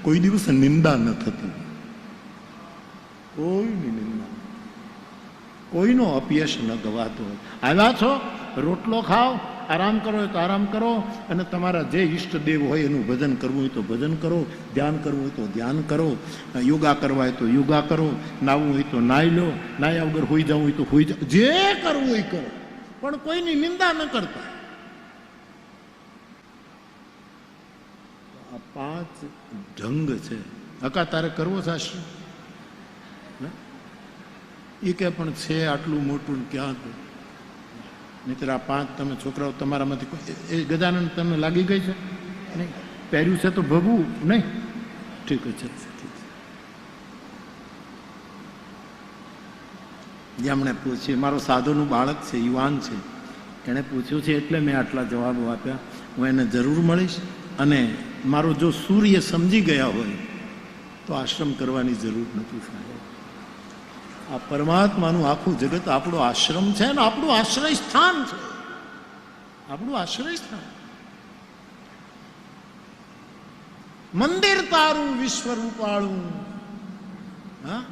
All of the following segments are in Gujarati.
કોઈ દિવસ નિંદા ન થતી, કોઈની નિંદા, કોઈનો અપયશ ન ગવાતો હોય. આવ્યા છો, રોટલો ખાઓ, આરામ કરો હોય તો આરામ કરો, અને તમારા જે ઈષ્ટદેવ હોય એનું ભજન કરવું હોય તો ભજન કરો, ધ્યાન કરવું હોય તો ધ્યાન કરો, યોગા કરવા હોય તો યોગા કરો, નાહવું હોય તો નાહી લો, નાહ્યા વગર હોઈ જવું હોય તો હોઈ જાવ, જે કરવું હોય કરો, પણ કોઈની નિંદા ન કરતા. આ 5 ઢંગ છે. હકા તારે કરવો છે આશ્રમ? એ કે પણ છે આટલું મોટું ક્યાં હતું? નહીતર આ 5 તમે છોકરાઓ તમારામાંથી એ ગજાનંદ તમને લાગી ગઈ છે? નહીં, પહેર્યું છે તો ભગવું નહીં. ઠીક છે, જેમણે પૂછ્યું, મારો સાધુનું બાળક છે, યુવાન છે, એણે પૂછ્યું છે એટલે મેં આટલા જવાબો આપ્યા. હું એને જરૂર મળીશ, અને મારો જો સૂર્ય સમજી ગયા હોય તો આશ્રમ કરવાની જરૂર નથી. સાહેબ, આ પરમાત્માનું આખું જગત આપણો આશ્રમ છે ને આપણું આશ્રય સ્થાન છે, આપણું આશ્રય સ્થાન. મંદિર તારું વિશ્વ રૂપાળું. હા,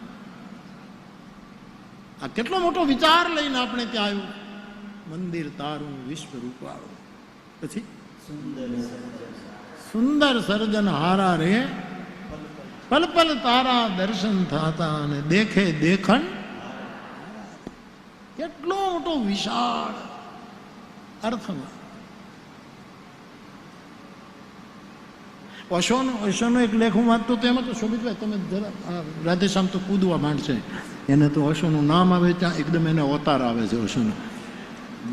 આ કેટલો મોટો વિચાર લઈને આપણે ત્યાં આવ્યું. મંદિર તારું વિશ્વ રૂપાળું. પછી સુંદર સર્જન હારા રે, પલ પલ તારા દર્શન થતા, અને દેખે દેખણ. કેટલો મોટો વિશાળ અર્થમાં. ઓશોનો એક લેખ હું વાંચતો તો એમાં તો શોભિતભાઈ તમે જરા રાધેશ્યામ તો કૂદવા માંડશે, એને તો ઓશોનું નામ આવે ત્યાં એકદમ એને અવતાર આવે છે ઓશોનો.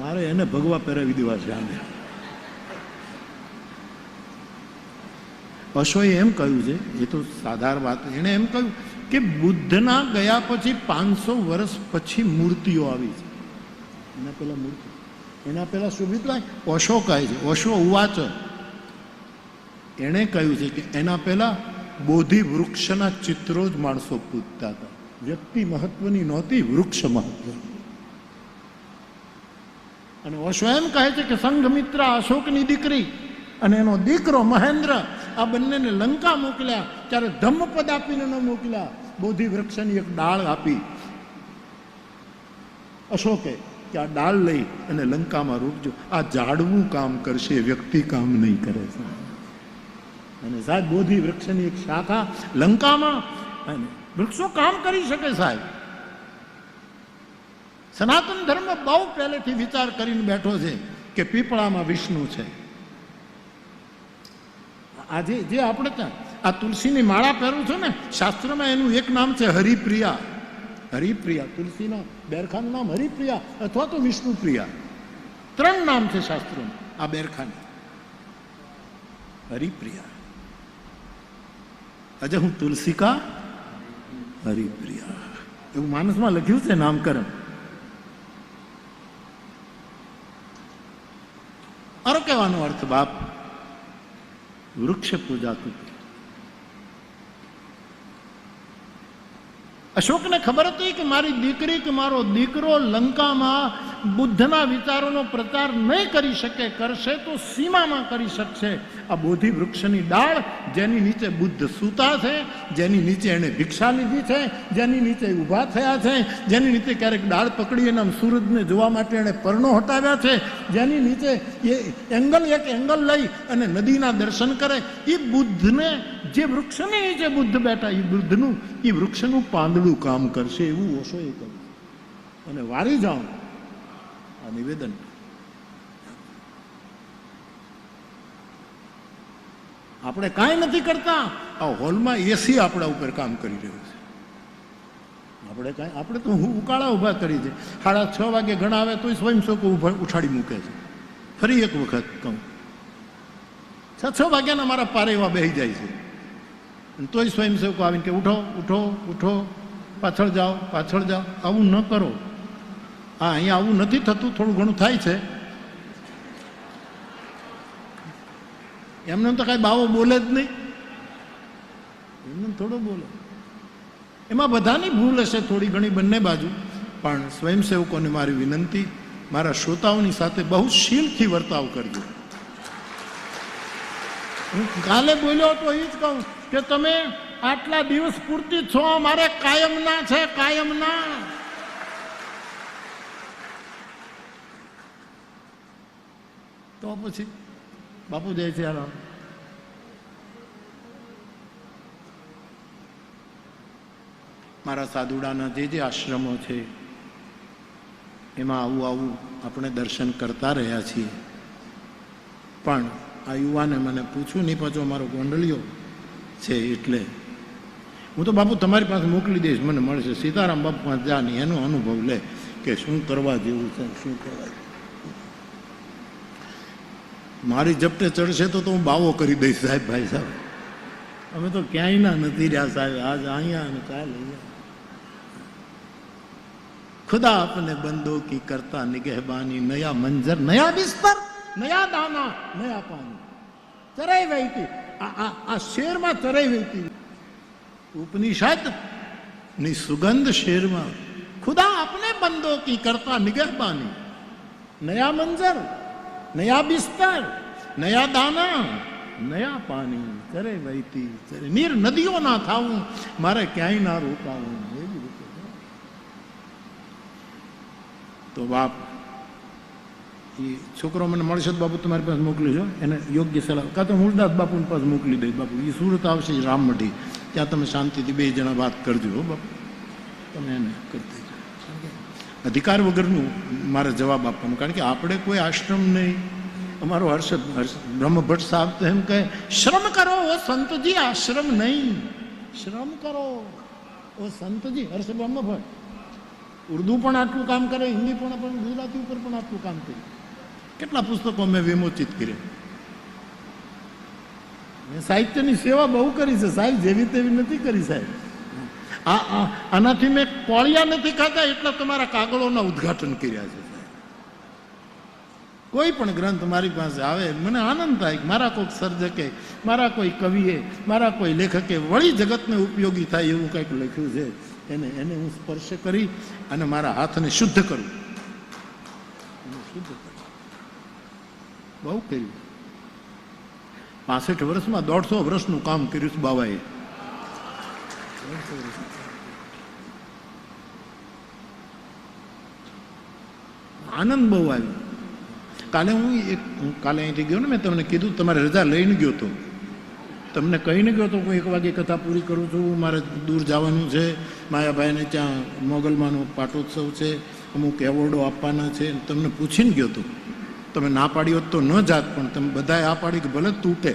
મારે એને ભગવા પહેરાવી દેવા છે. આને ઓશોએ એમ કહ્યું છે, એ તો સાધારણ વાત, એણે એમ કહ્યું કે બુદ્ધના ગયા પછી 500 વર્ષ પછી મૂર્તિઓ આવી છે. એના પહેલા મૂર્તિ, એના પહેલા શોભિતભાઈ ઓશો કહે છે, ઓશો ઉવાચ, એણે કહ્યું છે કે એના પહેલા બોધિ વૃક્ષના ચિત્રો જ માણસો પૂજતા હતા. વ્યક્તિ મહત્વની નહોતી, વૃક્ષ મહત્વ. અને ઓશો એમ કહે છે કે સંઘમિત્રા અશોકની દીકરી અને એનો દીકરો મહેન્દ્ર, આ બંનેને લંકા મોકલ્યા ત્યારે ધમ્મપદ આપીને ન મોકલ્યા, બોધિ વૃક્ષની એક ડાળ આપી અશોકે કે આ ડાળ લઈ અને લંકામાં રોપજો. આ ઝાડવું કામ કરશે, વ્યક્તિ કામ નહીં કરે. અને સાહેબ બોધિ વૃક્ષની એક શાખા લંકામાં, અને વૃક્ષો કામ કરી શકે. સાહેબ, સનાતન ધર્મ બહુ પહેલેથી વિચાર કરીને બેઠો છે કે પીપળામાં વિષ્ણુ છે. આજે જે આપણે ત્યાં આ તુલસીની માળા પહેરું છું ને, શાસ્ત્રમાં એનું એક નામ છે હરિપ્રિયા. હરિપ્રિયા, તુલસીના બેરખાનું નામ હરિપ્રિયા અથવા તો વિષ્ણુપ્રિયા, 3 નામ છે શાસ્ત્રોમાં આ બેરખાની. હરિપ્રિયા, અજે હું તુલસી કા હરિપ્રિયા, એવું માનસમાં લખ્યું છે નામકરણ. અરે કહેવાનો અર્થ બાપ, વૃક્ષ પૂજાતું. અશોકને ખબર હતી કે મારી દીકરી કે મારો દીકરો લંકામાં બુદ્ધના વિચારોનો પ્રચાર નહીં કરી શકે, કરશે તો સીમામાં કરી શકશે. આ બોધિ વૃક્ષની ડાળ જેની નીચે બુદ્ધ સૂતા છે, જેની નીચે એણે ભિક્ષા લીધી છે, જેની નીચે ઊભા થયા છે, જેની નીચે ક્યારેક ડાળ પકડી એના સૂરજને જોવા માટે એણે પરણો હટાવ્યા છે, જેની નીચે એ એક એંગલ લઈ અને નદીના દર્શન કરે, એ બુદ્ધને, જે વૃક્ષની નીચે બુદ્ધ બેઠા, એ વૃક્ષનું પાંદડું કામ કરશે એવું ઓશોએ કહ્યું. અને વારી જાઉં આ નિવેદન. આપણે કાંઈ નથી કરતા, આ હોલમાં એસી આપણા ઉપર કામ કરી રહ્યું છે. આપણે તો ઉકાળા ઊભા કરી છે. 6:30 વાગે ઘણા આવે તો સ્વયંસેવકો ઉઠાડી મૂકે છે. ફરી એક વખત કહું, 6 વાગ્યાના મારા પારે એવા બેસી જાય છે, તોય સ્વયંસેવકો આવીને કે ઉઠો ઉઠો ઉઠો, પાછળ જાઓ પાછળ જાઓ. આવું ન કરો. હા, અહીંયા આવું નથી થતું, થોડું ઘણું થાય છે. એમને તો કાંઈ બાવો બોલે જ નહીં, એમને થોડો બોલે. એમાં બધાની ભૂલ હશે થોડી ઘણી, બંને બાજુ. પણ સ્વયંસેવકોને મારી વિનંતી, મારા શ્રોતાઓની સાથે બહુ શીલથી વર્તાવ કરજો. હું કાલે બોલ્યો તો એ જ કહું, કે તમે આટલા દિવસ પૂરતી છો, મારે કાયમના છે, કાયમના. તો પછી બાપુ જાય છે આરામ. મારા સાધુડાના જે આશ્રમો છે એમાં આવું આવું આપણે દર્શન કરતા રહ્યા છીએ. પણ આ યુવાને મને પૂછ્યું નહીં, પાછો મારો ગોંડલિયો છે એટલે હું તો બાપુ તમારી પાસે મોકલી દઈશ, મને મળશે. સીતારામ બાપુ પાસે જા નહીં, એનો અનુભવ લે કે શું કરવા જેવું છે, શું કરવા. મારી ઝપટે ચડશે તો હું બાવો કરી દઈશ. સાહેબ, ભાઈ સાહેબ, અમે તો ક્યાંય ના નથી રહ્યા સાહેબ, આજ અહીંયા અને કાલ અહીંયા. खुदा अपने बंदों की करता निगहबानी, नया मंजर नया बिस्तर नया दाना नया पानी. ચરાઈ વહીતી આ શેરમાં ચરાઈ વહીતી. ઉપનિષદ ની સુગંધ શેરમાં. खुदा अपने बंदों की करता निगहबानी, नया मंजर नया बिस्तर नया दाना नया पानी. ચરાઈ વહીતી ચરે નીર નદીઓ ના થાવું, મારે ક્યાંય ના રોકાવું. તો બાપ એ છોકરો મને મળશે તો બાપુ તમારી પાસે મોકલી જો, એને યોગ્ય સલાહ. કાં તો મૂળદાસ બાપુની પાસે મોકલી દઈશ. બાપુ એ સુરત આવશે રામમઢી, ત્યાં તમે શાંતિથી 2 જણા વાત કરજો. હો બાપુ, તમે એને કરી દેજો. અધિકાર વગરનું મારે જવાબ આપવાનું, કારણ કે આપણે કોઈ આશ્રમ નહીં. અમારો હર્ષદ બ્રહ્મભટ્ટ સાહેબ તો એમ કહે, શ્રમ કરો ઓ સંતજી, આશ્રમ નહીં. શ્રમ કરો ઓ સંતજી. હર્ષદ બ્રહ્મભટ્ટ ઉર્દુ પણ આટલું કામ કરે, હિન્દી પણ, ગુજરાતી ઉપર પણ આટલું કામ કરે. કેટલા પુસ્તકો મેં વિમોચિત કર્યા. મેં સાહિત્યની સેવા બહુ કરી છે સાહેબ, જેવી તેવી નથી કરી સાહેબ. આનાથી મેં કોળિયા નથી ખાતા, એટલે તમારા કાગળોના ઉદ્ઘાટન કર્યા છે. કોઈ પણ ગ્રંથ મારી પાસે આવે મને આનંદ થાય. મારા કોઈ સર્જકે, મારા કોઈ કવિએ, મારા કોઈ લેખકે વળી જગતને ઉપયોગી થાય એવું કંઈક લખ્યું છે, એને હું સ્પર્શ કરી અને મારા હાથને શુદ્ધ કરું. બહુ કર્યું. 65 વર્ષમાં 150 વર્ષનું કામ કર્યું છે બાબાએ. આનંદ બહુ આવ્યો. કાલે કાલે અહીંથી ગયો ને, મેં તમને કીધું તમારે રજા લઈને ગયો હતો, તમને કહીને ગયો તો હું 1 વાગે કથા પૂરી કરું છું, મારે દૂર જવાનું છે, માયાભાઈને ત્યાં મોગલમાંનો પાટોત્સવ છે, અમુક એવોર્ડો આપવાના છે. તમને પૂછીને ગયો તો, તમે ના પાડી હોત તો ન જાત, પણ તમે બધાએ આ પાડી કે ભલે તૂટે.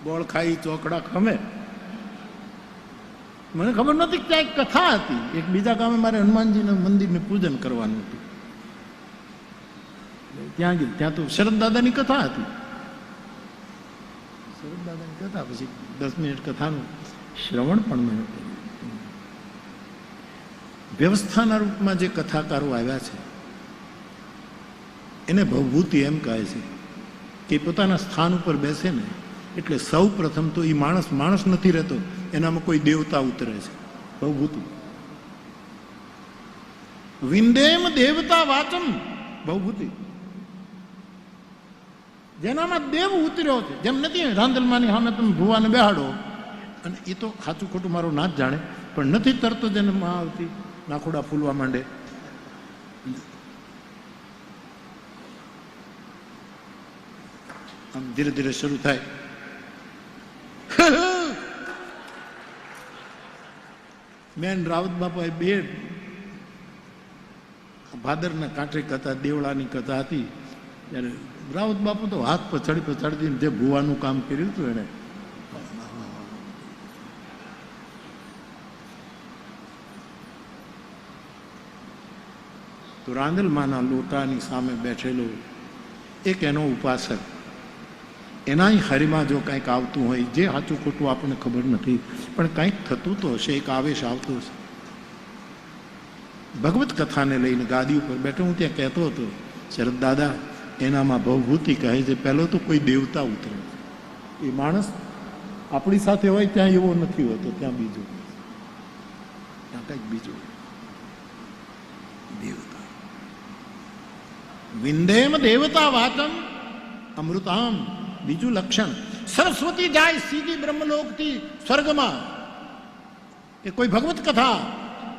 ગોળ ખાઈ ચોકડા ખમે. મને ખબર નહોતી કે ત્યાં એક કથા હતી. એક બીજા ગામે મારે હનુમાનજીના મંદિરને પૂજન કરવાનું હતું. ત્યાં ગયું, ત્યાં તો શરદ દાદાની કથા હતી. શરદ દાદાની કથા, પછી 10 મિનિટ કથાનું શ્રવણ પણ મેં કર્યું. વ્યવસ્થાના રૂપમાં જે કથાકારો આવ્યા છે એને ભવભૂતિ એમ કહે છે કે પોતાના સ્થાન ઉપર બેસે ને એટલે સૌ પ્રથમ તો એ માણસ નથી રહેતો, એનામાં કોઈ દેવતા ઉતરે છે. ભવભૂતિ. વિંદેમ દેવતા વાચમ ભવભૂતિ. જેનામાં દેવ ઉતર્યો છે. જેમ નથી રાંદલમાની સામે તમે ભુવાને બેહાડો, અને એ તો સાચું ખોટું મારો ના જ જાણે, પણ નથી તરત જ એને માં આવતી, નાખોડા ફૂલવા માંડે. આમ ધીરે ધીરે શરૂ થાય. મેન રાવત બાપાએ 2 ભાદરના કાંઠે કથા, દેવળાની કથા હતી, ત્યારે રાવત બાપુ તો હાથ પછાડી જે ભુવાનું કામ કર્યું હતું એને. તો રાંદલમાના લોટાની સામે બેઠેલો એક એનો ઉપાસક, એનાય હરિમાં જો કંઈક આવતું હોય, જે સાચું ખોટું આપણને ખબર નથી, પણ કંઈક થતું તો હશે, એક આવેશ આવતો હશે. ભગવત કથાને લઈને ગાદી ઉપર બેઠો હું ત્યાં કહેતો હતો, શરદ દાદા એનામાં ભવભૂતિ કહે છે, પહેલો તો કોઈ દેવતા ઉતરે. એ માણસ આપણી સાથે હોય ત્યાં એવો નથી હોતો, ત્યાં બીજો, ત્યાં કંઈક બીજું દેવતા. વિંદેમ દેવતા વાચમ અમૃતામ બીજું લક્ષણ. સરસ્વતી જાય સીધી બ્રહ્મલોકથી સ્વર્ગમાં, કે કોઈ ભગવત કથા,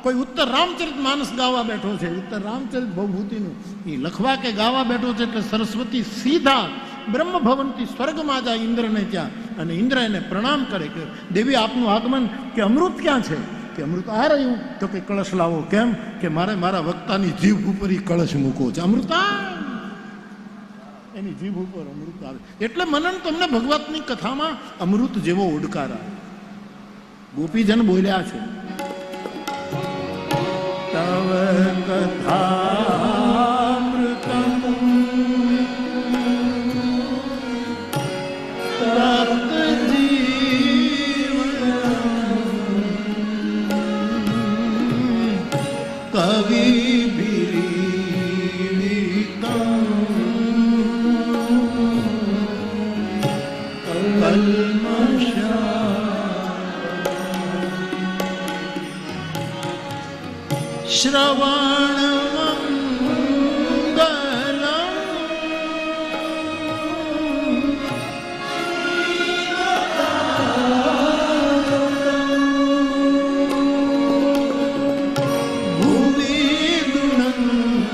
કોઈ ઉત્તર રામચરિત માનસ ગાવા બેઠો છે, ઉત્તર રામચરિત ભવભૂતિનું એ લખવા કે ગાવા બેઠો છે, એટલે સરસ્વતી સીધા બ્રહ્મભવનથી સ્વર્ગમાં જાય ઇન્દ્રને ત્યાં, અને ઇન્દ્ર એને પ્રણામ કરે કે દેવી આપનું આગમન, કે અમૃત ક્યાં છે, કે અમૃત આ રહ્યું, તો કે કળશ લાવો. કેમ? કે મારે મારા વક્તાની જીભ ઉપર એ કળશ મૂકવો છે. અમૃતા એની જીભ ઉપર અમૃત આવે. એટલે મનન તમને ભગવતની કથામાં અમૃત જેવો ઓડકાર આવે. ગોપીજન બોલ્યા છે, તવ કથામૃતમ તપ્ત જીવનમ કવિભીરીડિતમ કલ્મષા શ્રવણમંગલમ ભુવિ ગુણંતિતે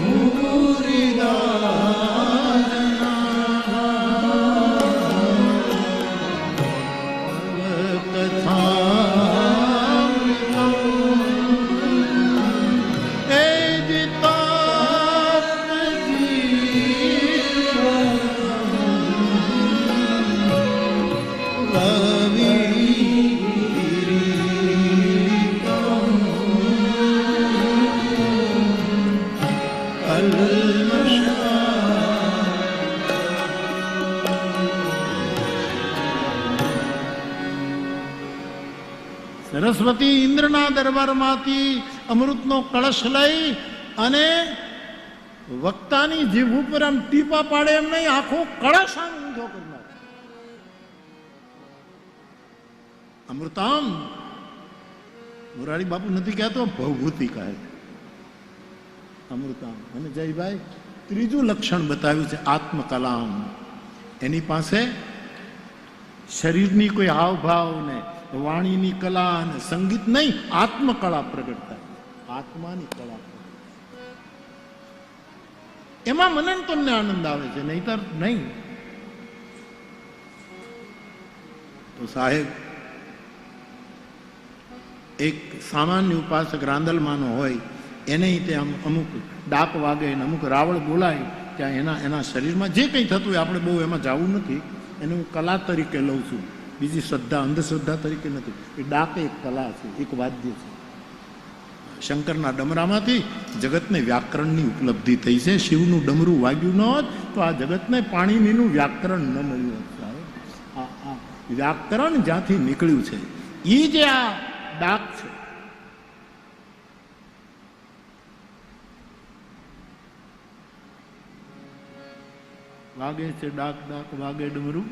ભૂરિદા સરસ્વતી ઇન્દ્રના દરબારમાંથી અમૃતનો કળશ લઈ અને વક્તાની જીભ ઉપર આમ ટીપા પાડે એમ નહીં, આખો કળશ આમ ઊંધો કરનાર. અમૃતામ મોરારી બાપુ નથી કહેતો, ભવભૂતિ કહે છે અમૃતામ. અને જયભાઈ ત્રીજું લક્ષણ બતાવ્યું છે આત્મકલામ. એની પાસે શરીરની કોઈ હાવભાવ ને વાણીની કલા અને સંગીત નહીં, આત્મકળા પ્રગટ થાય, આત્માની કળા. એમાં મનન તમને આનંદ આવે છે, નહીતર નહીં. તો સાહેબ એક સામાન્ય ઉપાસક રાંદલમાનો હોય, એને તે અમુક ડાક વાગે ને અમુક રાવળ બોલાય, ત્યાં એના શરીરમાં જે કંઈ થતું હોય, આપણે બહુ એમાં જવું નથી, એને હું કલા તરીકે લઉં છું, બીજી શ્રદ્ધા અંધશ્રદ્ધા તરીકે નથી. એ ડાક એક કલા છે, એક વાદ્ય છે. શંકરના ડમરામાંથી જગતને વ્યાકરણની ઉપલબ્ધિ થઈ છે. શિવનું ડમરું વાગ્યું ન હોત તો આ જગતને પાણીનીનું વ્યાકરણ ન મળ્યું હોત. આ વ્યાકરણ જ્યાંથી નીકળ્યું છે એ જે આ ડાક છે. વાગે છે ડાક ડાક વાગે ડમરું.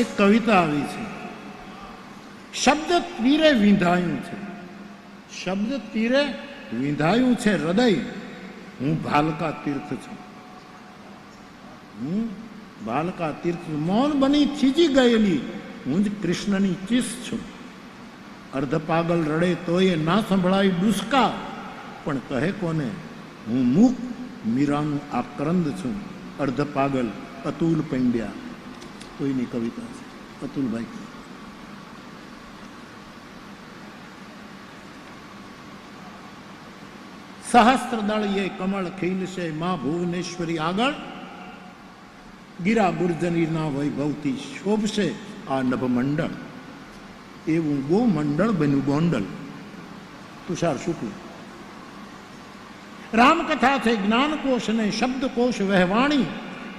એક કવિતા આવી છે, શબ્દ તીરે વિંધાયું છે, શબ્દ તીરે વિંધાયું છે હૃદય, હું ભાલકા તીર્થ છું, હું ભાલકા તીર્થ, મૌન બની થીજી ગયેલી હું જ કૃષ્ણની ચીસ છું. અર્ધ પાગલ રડે તોય ના સંભળાય ડુસકા, પણ કહે કોને હું મૂક મીરાનું આક્રંદ છું. અર્ધ પાગલ અતુલ પંડ્યા કોઈની કવિતા છે. અતુલભાઈ. સહસ્ત્રદળ એ કમળ ખીલશે મા ભુવનેશ્વરી આગળ, ગીરા બુર્જનીના વૈભવથી શોભશે આ નભમંડળ, એવું ગોમંડળ બન્યું ગોંડલ. તુષાર શુક્લ. રામકથા છે જ્ઞાનકોશ ને શબ્દકોશ વહેવાણી,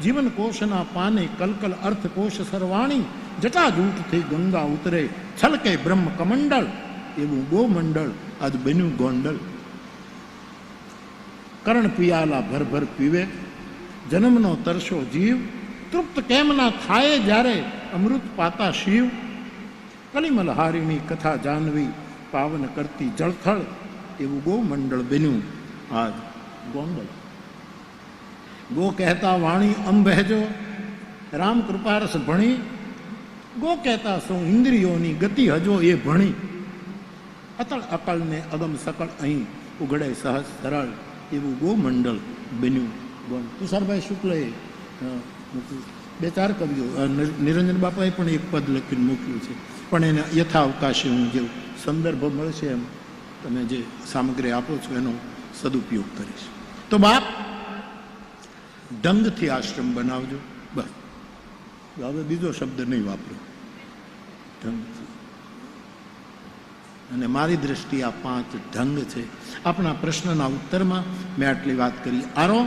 જીવનકોશના પાને કલકલ અર્થકોશ સરવાણી, જટાજૂટથી ગંગા ઉતરે છલકે બ્રહ્મ કમંડળ, એવું ગોમંડળ આજ બન્યું ગોંડલ. કરણ પિયાલા ભરભર પીવે જન્મનો તરસો જીવ, તૃપ્ત કેમ ના થાય જ્યારે અમૃત પાતા શિવ, કલિમલ હારીની કથા જાનવી પાવન કરતી જળથળ, એવું ગોમંડળ બન્યું આજ ગોંડલ. ગો કહેતા વાણી અંબહેજો રામ કૃપારસ ભણી, ગો કહેતા સૌ ઇન્દ્રિયોની ગતિ હજો એ ભણી, અતળ અકળને અગમ સકળ અહીં ઉઘડે સહજ સરળ, એવું ગોમંડળ બન્યું ગોંડ. તુષારભાઈ શુક્લએ બે ચાર કવિઓ, નિરંજન બાપાએ પણ એક પદ લખીને મૂક્યું છે, પણ એને યથાવકાશે હું જેવું સંદર્ભ મળશે એમ તમે જે સામગ્રી આપો છો એનો સદુપયોગ કરીશ. તો બાપ ઢંગથી આશ્રમ બનાવજો, બસ હવે બીજો શબ્દ નહીં વાપરો, ઢંગથી. અને મારી દ્રષ્ટિએ આ 5 ઢંગ છે. આપણા પ્રશ્નના ઉત્તરમાં મેં આટલી વાત કરી. આરો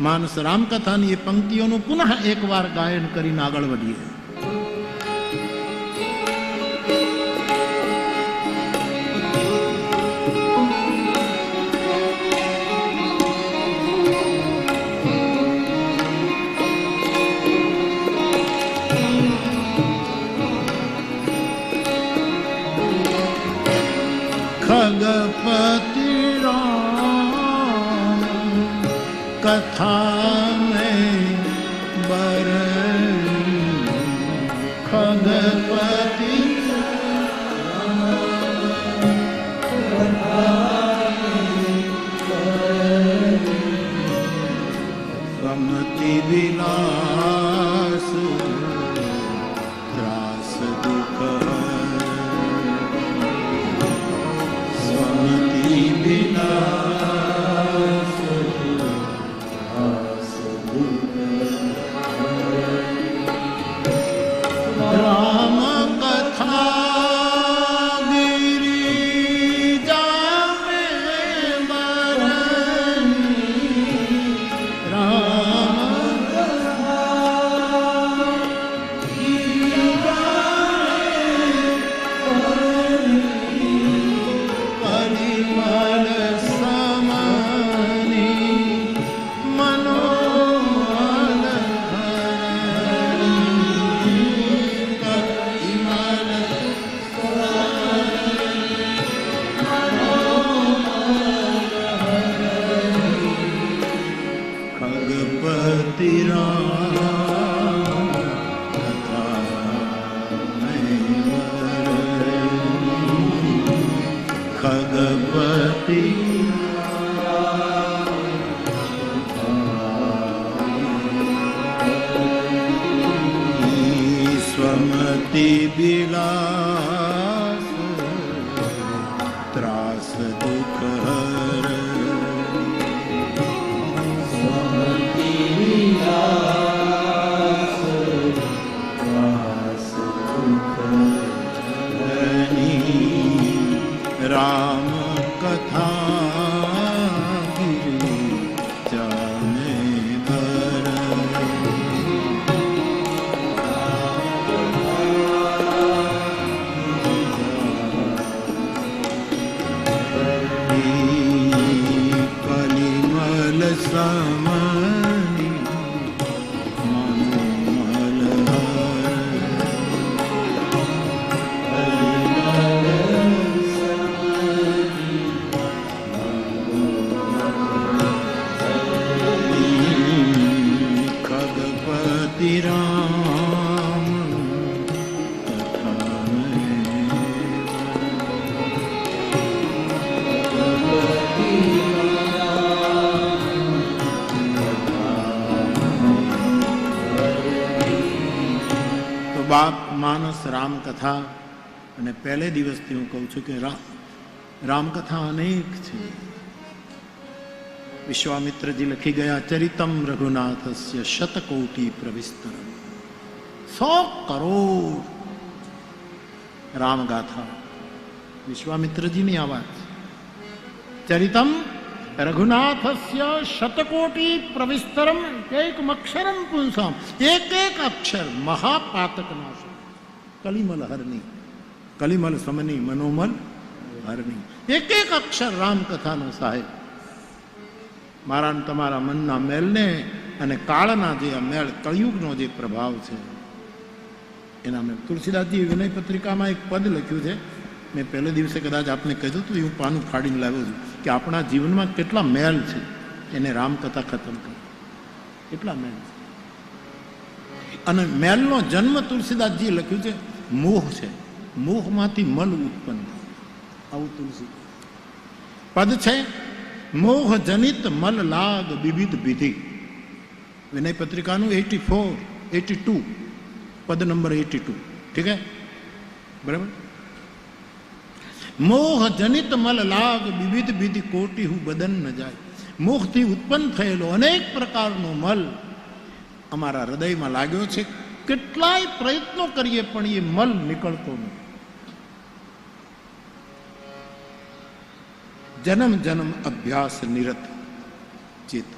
માનસ રામકથાની એ પંક્તિઓનું પુનઃ એકવાર ગાયન કરીને આગળ વધીએ. खगपति राम कथा में बरन, खगपति समति विलास त्रास दुख राम कथा गिरिजा में बरनी, राम कथा परिमल समानी मनोमल खगपति राम कथा में बरनी, खगपति स्वमति विलास त्रास दुख हर, स्वमति विलास त्रास दुख हरनी, राम कथा गिरिजा में कलिमल समनी मनोमल हर, રામકથા, અને પહેલે દિવસથી હું કહું છું કે રામકથા અનેક છે. વિશ્વામિત્રજી લખી ગયા, ચરિતમ રઘુનાથસ્ય શતકોટી પ્રવિસ્તરમ. 100 કરોડ રામગાથા વિશ્વામિત્રજીની આ વાત. ચરિતમ રઘુનાથસ્ય શતકોટી પ્રવિસ્તરમ એકમ અક્ષરમ પુંસામ. એક એક અક્ષર મહાપાતક નાશ. કલિમલ હરની, કલિમલ સમની મનોમલ હરની. એક એક અક્ષર રામકથાનો સાહેબ મારા ને તમારા મનના મેલને અને કાળના જે આ મેળ, કળિયુગનો જે પ્રભાવ છે એના મેં તુલસીદાસજી વિનય પત્રિકામાં એક પદ લખ્યું છે. મેં પહેલે દિવસે કદાચ આપને કહ્યું હતું, હું પાનું ફાડીને લાવ્યો છું કે આપણા જીવનમાં કેટલા મેલ છે, એને રામકથા ખતમ કરી. કેટલા મેલ છે. અને મેલનો જન્મ તુલસીદાસજીએ લખ્યું છે મોહ છે. મોહમાંથી મલ ઉત્પન્ન થાય. આવું તુલસી પદ છે. મોહ જનિત મલ લાગ વિવિધ વિધિ. વિનય પત્રિકાનું 82 પદ નંબર 82. ઠીક હે, બરાબર. મોહ જનિત મલ લાગ વિવિધ વિધિ કોટી હું બદન ન જાય. મોહથી ઉત્પન્ન થયેલો અનેક પ્રકારનો મલ અમારા હૃદયમાં લાગ્યો છે. કેટલાય પ્રયત્નો કરીએ પણ એ મલ નીકળતો નથી. જન્મ જન્મ અભ્યાસ નિરત ચિત્ત.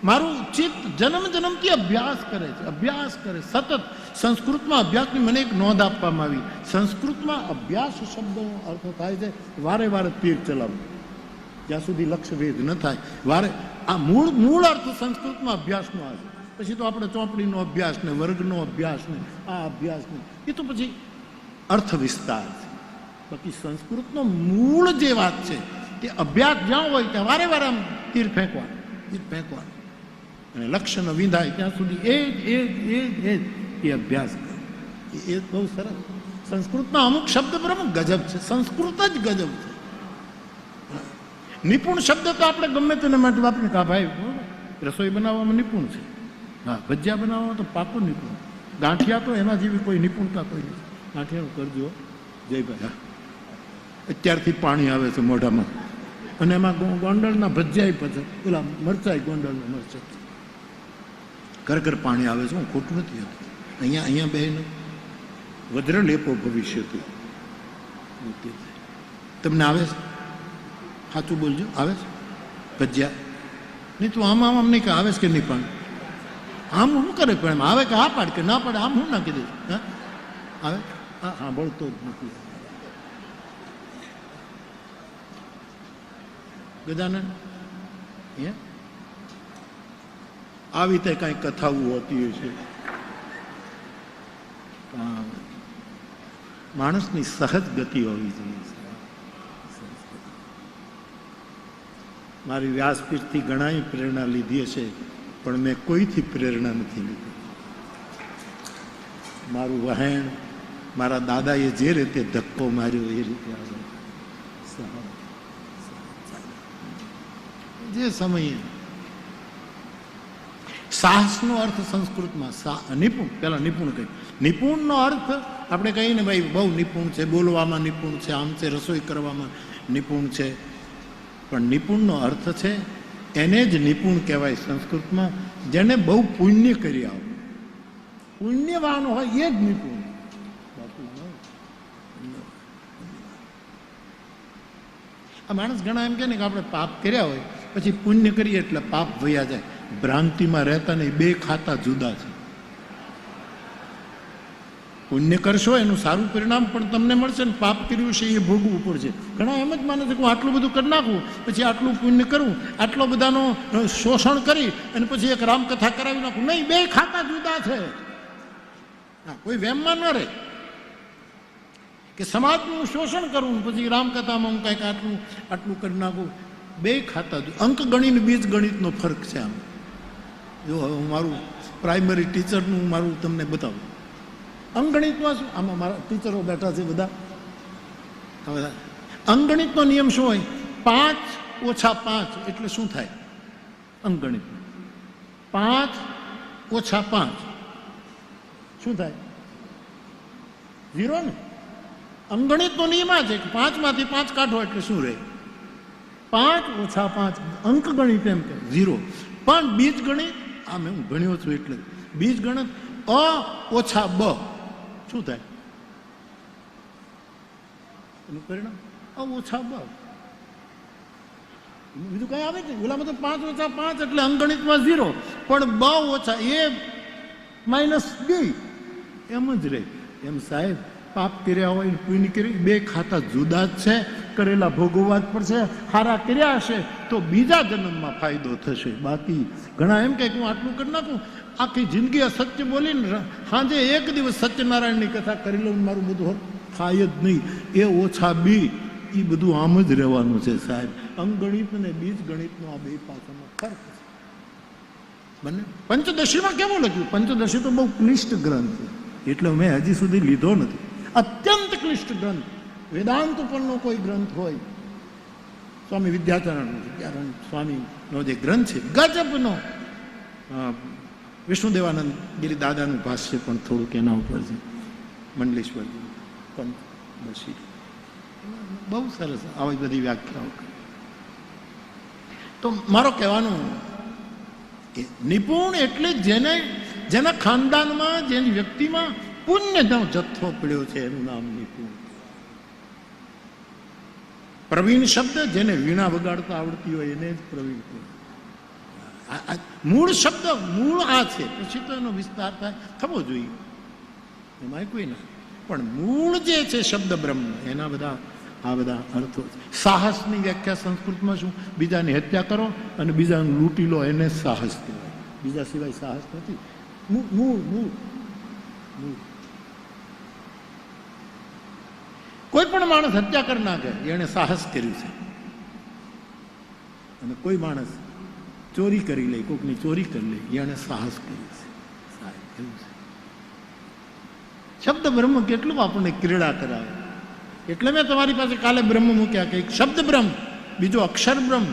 મારું ચિત્ત જન્મ જન્મથી અભ્યાસ કરે છે, અભ્યાસ કરે સતત. સંસ્કૃતમાં અભ્યાસની મને એક નોંધ આપવામાં આવી. સંસ્કૃતમાં અભ્યાસ શબ્દનો અર્થ થાય છે વારે વારે તીર ચલાવવું, જ્યાં સુધી લક્ષ્ય ભેદ ન થાય. વારે આ મૂળ અર્થ સંસ્કૃતમાં અભ્યાસનો આવે. પછી તો આપણે ચોપડીનો અભ્યાસ ને, વર્ગનો અભ્યાસ ને, આ અભ્યાસ ને, એ તો પછી અર્થ વિસ્તાર છે. બાકી સંસ્કૃતનો મૂળ જે વાત છે તે અભ્યાસ જ્યાં હોય ત્યાં વારે વારે આમ તીર ફેંકવા અને લક્ષ્ય ન વિંધાય ત્યાં સુધી એ અભ્યાસ કરે. એ બહુ સરસ. સંસ્કૃતમાં અમુક શબ્દ પ્રમુખ ગજબ છે. સંસ્કૃત જ ગજબ છે. નિપુણ શબ્દ તો આપણે ગમે તેને માટે વાપરીએ કે ભાઈ રસોઈ બનાવવામાં નિપુણ છે. હા, ભજીયા બનાવવામાં તો પાકો નિપુણ. ગાંઠિયા તો એના જેવી કોઈ નિપુણતા કોઈ નથી. ગાંઠિયાનું કરજો જયભાઈ. હા, અત્યારથી પાણી આવે છે મોઢામાં. અને એમાં ગોંડલના ભજીયા પછી પેલા મરચાઈ, ગોંડલના મરચાઈ ઘર પાણી આવે છે. હું ખોટું નથી હતું. અહીંયા બહેન વજ્ર લેપો ભવિષ્યથી. તમને આવે છે? સાચું બોલજો, આવે છે ભજીયા? નહીં તો આમ નહીં કે આવે છે કે નહીં? પણ આમ શું કરે? પણ એમ આવે કે હા પાડ કે ના પાડે? આમ હું નાખી દઈશ. હા આવે? હા બોલતો જ નથી. ગજાનન આવી રીતે કઈ કથાઓ હોતી હોય છે. માણસની સહજ ગતિ હોવી જોઈએ. મારી વ્યાસપીઠથી ઘણાય પ્રેરણા લીધી હશે, પણ મેં કોઈથી પ્રેરણા નથી લીધી. મારું વહેણ, મારા દાદાએ જે રીતે ધક્કો માર્યો એ રીતે આગળ જે સમયે. સાહસનો અર્થ સંસ્કૃતમાં નિપુણ. પેલા નિપુણ કહી. નિપુણનો અર્થ આપણે કહીએ ને ભાઈ બહુ નિપુણ છે, બોલવામાં નિપુણ છે, આમ છે, રસોઈ કરવામાં નિપુણ છે. પણ નિપુણનો અર્થ છે એને જ નિપુણ કહેવાય સંસ્કૃતમાં, જેને બહુ પુણ્ય કરી આવો. પુણ્યવાન હોય એ જ નિપુણ. આ માણસ ઘણા એમ કે ને કે આપણે પાપ કર્યા હોય પછી પુણ્ય કરીએ એટલે પાપ વયા જાય. ભ્રાંતિમાં રહેતા નહીં. બે ખાતા જુદા છે. પુણ્ય કરશો એનું સારું પરિણામ પણ તમને મળશે ને પાપ કર્યું છે એ ભોગવવું પડશે. ઘણા એમ જ માને છે કે હું આટલું બધું કરી નાખું, પછી આટલું પુણ્ય કરું, આટલો બધાનો શોષણ કરી અને પછી એક રામકથા કરાવી નાખું. નહીં, બે ખાતા જુદા છે. હા, કોઈ વહેમમાં ન રહે કે સમાજનું શોષણ કરવું પછી રામકથામાં હું કંઈક આટલું કરી નાખું. બે ખાતા અંક ગણિત બીજ ગણિતનો ફરક છે. આમ જો હવે હું મારું પ્રાઇમરી ટીચરનું મારું તમને બતાવું. અંકગણિતમાં શું, આમાં મારા ટીચરો બેઠા છે બધા. હવે અંકગણિતનો નિયમ શું હોય? 5 ઓછા 5 એટલે શું થાય? અંકગણિતમાં 5 ઓછા 5 શું થાય? ઝીરો ને. અંગણિતનો નિયમ આ છે કે 5 માંથી 5 કાઢો એટલે શું રહે? 5 ઓછા 5. અંક ગણિત એમ કે 0. પણ બીજ ગણિત આ મેં હું ભણ્યો છું એટલે બીજ ગણિત અ ઓછા બ શું થાય? એનું પરિણામ અ ઓછા બ. બીજું કઈ આવે છે? ઓલામાં તો 5 ઓછા 5 એટલે અંગણિતમાં 0, પણ બ ઓછા a માઇનસ b એમ જ રહે. એમ સાહેબ, પાપ કર્યા હોય પુણ્ય કર્યું, બે ખાતા જુદા જ છે. કરેલા ભોગવવા જ પડશે. હારા કર્યા હશે તો બીજા જન્મમાં ફાયદો થશે. બાકી ઘણા એમ કે હું આટલું કરી નાખું, આખી જિંદગી અસત્ય બોલીને સાંજે એક દિવસ સત્યનારાયણની કથા કરી લઉં, મારું બધું થાય જ નહીં. એ ઓછા બી એ બધું આમ જ રહેવાનું છે સાહેબ. અંગણિત અને બીજ ગણિતનો આ બે પાસાનો ફરક છે. બંને પંચદશીમાં કેવું લખ્યું? પંચદશી તો બહુ ક્લિષ્ટ ગ્રંથ છે, એટલે મેં હજી સુધી લીધો નથી. અત્યંત ક્લિષ્ટ ગ્રંથ. વેદાંત ઉપરનો કોઈ ગ્રંથ હોય, સ્વામી વિદ્યાચરણ સ્વામીનો જે ગ્રંથ છે ગજબનો. વિષ્ણુદેવાનંદ ગિરી દાદાનું ભાષ્ય પણ થોડુંક એના ઉપર છે, મંડલેશ્વરજી પંચદશી. બહુ સરસ આવી બધી વ્યાખ્યાઓ. તો મારો કહેવાનું નિપુણ એટલે જેના ખાનદાનમાં, જેની વ્યક્તિમાં પુણ્યનો જથ્થો પડ્યો છે એનું નામ નિપુણ. પ્રવીણ શબ્દ જેને વીણા વગાડતા આવડતી હોય એને જ પ્રવીણ કહે. મૂળ શબ્દ મૂળ આ છે, પછી તો એનો વિસ્તાર થાય થવો જોઈએ, એમાં કોઈ ના. પણ મૂળ જે છે શબ્દ બ્રહ્મ, એના બધા આ બધા અર્થો છે. સાહસની વ્યાખ્યા સંસ્કૃતમાં શું? બીજાની હત્યા કરો અને બીજાનું લૂંટી લો, એને સાહસ કહેવાય. બીજા સિવાય સાહસ નથી. મૂળ મૂળ મૂળ. કોઈ પણ માણસ હત્યા કરી નાખે એને સાહસ કર્યું છે. અને કોઈ માણસ ચોરી કરી લે, કોઈકની ચોરી કરી લે, એને સાહસ કર્યું છે. એવું છે. શબ્દ બ્રહ્મ કેટલું આપણને ક્રીડા કરાવે. એટલે મેં તમારી પાસે કાલે બ્રહ્મ મૂક્યા કે એક શબ્દ બ્રહ્મ, બીજો અક્ષર બ્રહ્મ,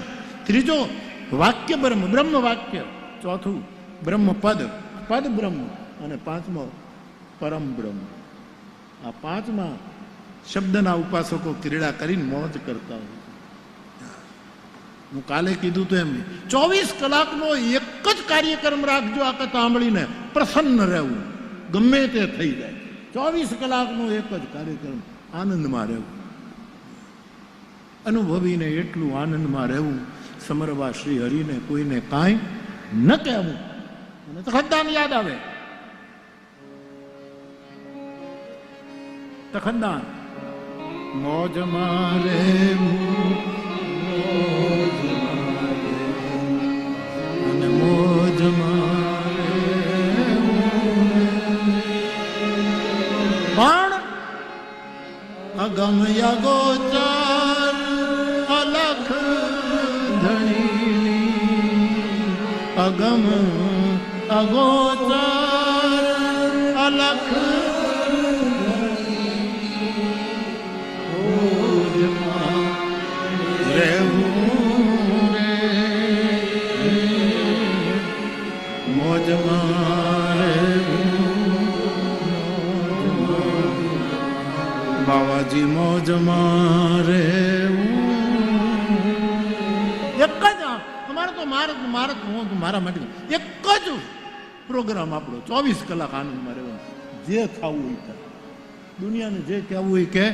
ત્રીજો વાક્ય બ્રહ્મ, બ્રહ્મ વાક્ય, ચોથું બ્રહ્મ પદ, પદ બ્રહ્મ, અને પાંચમો પરમ બ્રહ્મ. આ પાંચમાં શબ્દના ઉપાસકો ક્રીડા કરીને મોજ કરતા હોય. હું કાલે કીધું તો એમ 24 કલાકનો એક જ કાર્યક્રમ રાખજો, આ કથા સાંભળીને પ્રસન્ન રહેવું, ગમે તે થઈ જાય. 24 કલાકનો એક જ કાર્યક્રમ, આનંદમાં રહેવું, અનુભવીને એટલું આનંદમાં રહેવું, સમરવા શ્રી હરિને કોઈને કાંઈ ન કહેવું. અને તખતદાન યાદ આવે. તખતદાન મોજમાં રહેવું, અને મોજમાં પણ અગમ યગોચર અલખ ધણી, અગમ અગોચર અલખ રહેવું રે મોજમાં, બાવાજી મોજમાં રહેવું. એક જ અમારે તો મારા માટે એક જ પ્રોગ્રામ આપણો, 24 કલાક આનંદમાં રહેવાનું. જે ખાવું હોય થાય, દુનિયાને જે કહેવું હોય કે,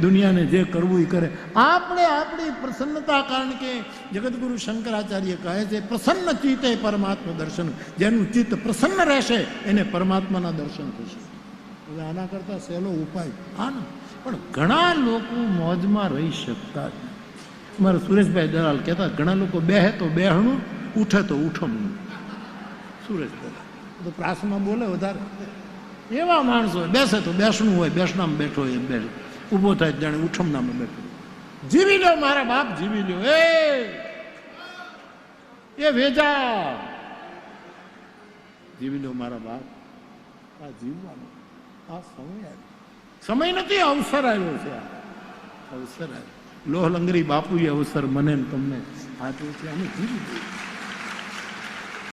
દુનિયાને જે કરવું હોય કરે. આપણે આપણી પ્રસન્નતા, કારણ કે જગતગુરુ શંકરાચાર્ય કહે છે પ્રસન્ન ચિત્તે પરમાત્મા દર્શન. જેનું ચિત્ત પ્રસન્ન રહેશે એને પરમાત્માના દર્શન થશે. હવે આના કરતા સહેલો ઉપાય આનંદ. પણ ઘણા લોકો મોજમાં રહી શકતા જ. મારા સુરેશભાઈ દલાલ કહેતા ઘણા લોકો બેહે તો બેહણું, ઉઠે તો ઉઠમણું. સુરેશભાઈ તો પ્રાસમાં બોલે વધારે. એવા માણસો હોય, બેસે તો બેસણું હોય, બેસણામાં બેઠો હોય, બેસે ઊભો થાય જાણે ઉઠમણામાં બેઠો. જીવી લો મારા બાપ, જીવી લો. એ વેજા જીવી લો મારા બાપ. આ જીવવાનો આ સમય આવ્યો. સમય નથી, અવસર આવ્યો છે. અવસર આવ્યો. લોહ લંગરી બાપુએ અવસર મને તમને આપ્યો છે. અમે જીવી